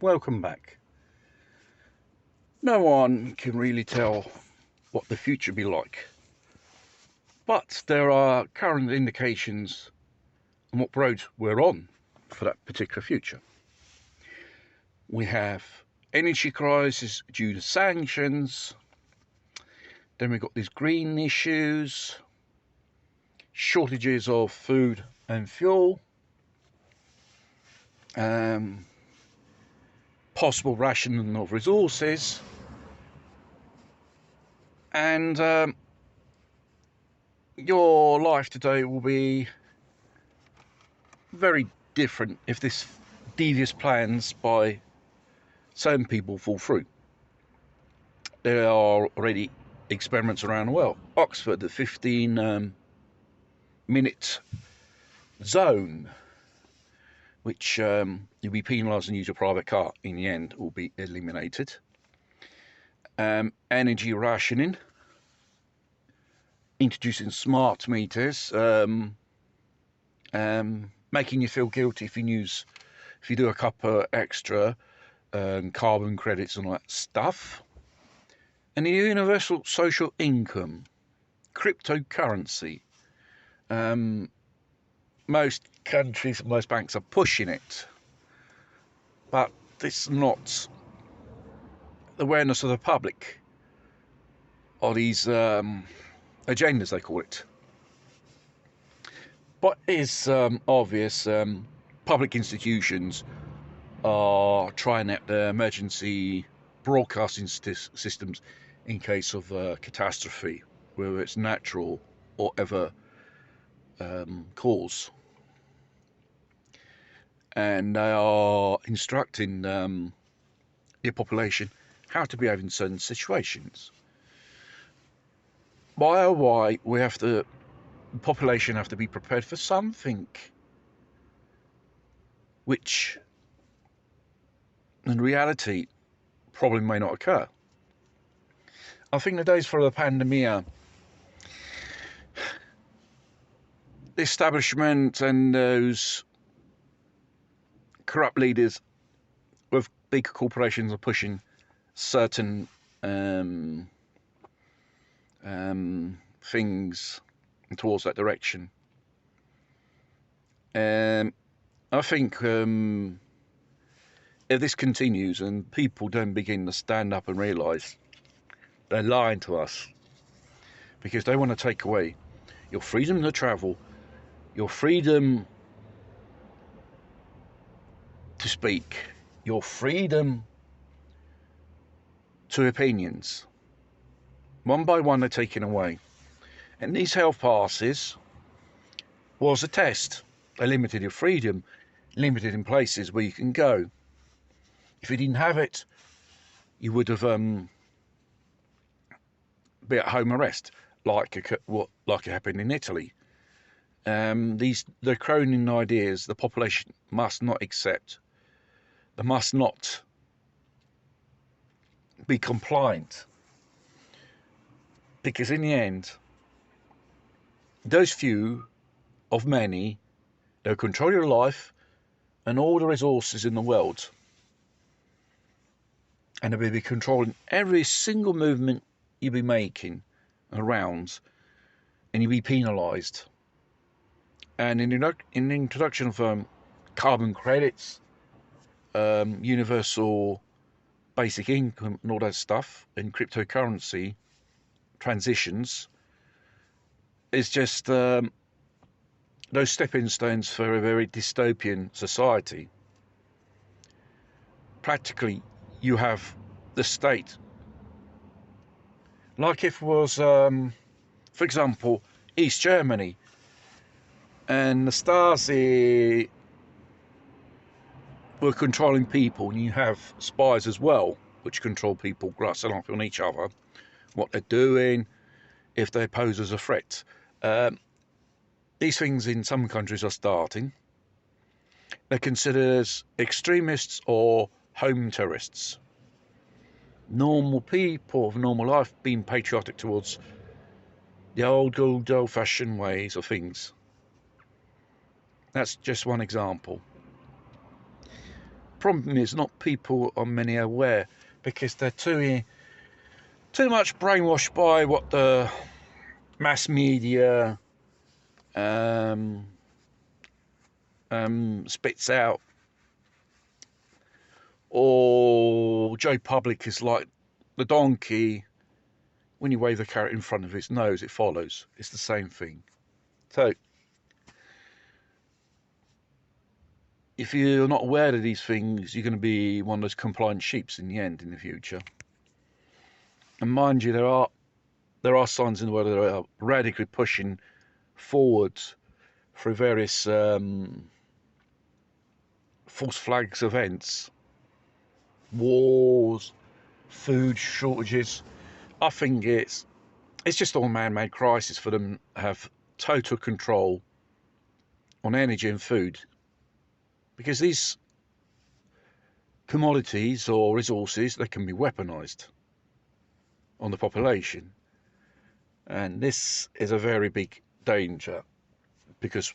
Welcome back. No one can really tell what the future be like, but there are current indications on what road we're on for that particular future. We have energy crisis due to sanctions, then we've got these green issues, shortages of food and fuel, possible rationing of resources, and your life today will be very different if this devious plans by certain people fall through. There are already experiments around the world. Oxford, the 15-minute zone, which you'll be penalised and use your private car in the end, will be eliminated. Energy rationing, introducing smart meters, making you feel guilty if you do a couple extra carbon credits and all that stuff. And the universal social income, cryptocurrency. Most countries, most banks are pushing it, but it's not the awareness of the public of these agendas, they call it. But it's obvious public institutions are trying out their emergency broadcasting systems in case of catastrophe, whether it's natural or ever cause. And they are instructing the population how to behave in certain situations. Why the population have to be prepared for something which in reality probably may not occur. I think the days for the pandemic, the establishment and those corrupt leaders with big corporations are pushing certain things towards that direction. I think if this continues and people don't begin to stand up and realise they're lying to us, because they want to take away your freedom to travel, your freedom to speak, your freedom to opinions. One by one they're taken away. And these health passes was a test. They limited your freedom, limited in places where you can go. If you didn't have it, you would have be at home arrest, like it happened in Italy. The Cronin ideas, the population must not accept. They must not be compliant, because in the end, those few of many, they'll control your life and all the resources in the world, and they'll be controlling every single movement you'll be making around, and you'll be penalised. And in the introduction of carbon credits, universal basic income and all that stuff, and cryptocurrency transitions, is just those stepping stones for a very dystopian society. Practically, you have the state, like if it was, for example, East Germany, and the Stasi were controlling people, and you have spies as well, which control people, grassing off on each other, what they're doing, if they pose as a threat. These things in some countries are starting. They're considered as extremists or home terrorists. Normal people of normal life being patriotic towards the old-fashioned ways of things. That's just one example. problem is not people are many aware, because they're too much brainwashed by what the mass media spits out, or Joe Public is like the donkey. When you wave the carrot in front of its nose, it follows. It's the same thing. So if you're not aware of these things, you're going to be one of those compliant sheeps in the end, in the future. And mind you, there are signs in the world that are radically pushing forwards through various false flags events, wars, food shortages. I think it's just all man-made crisis for them to have total control on energy and food, because these commodities or resources, they can be weaponized on the population, and this is a very big danger, because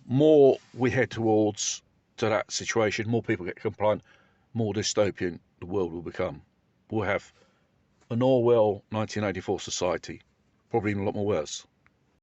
more we head towards to that situation, more people get compliant, more dystopian the world will become. We'll have an Orwell 1984 society, probably even a lot more worse.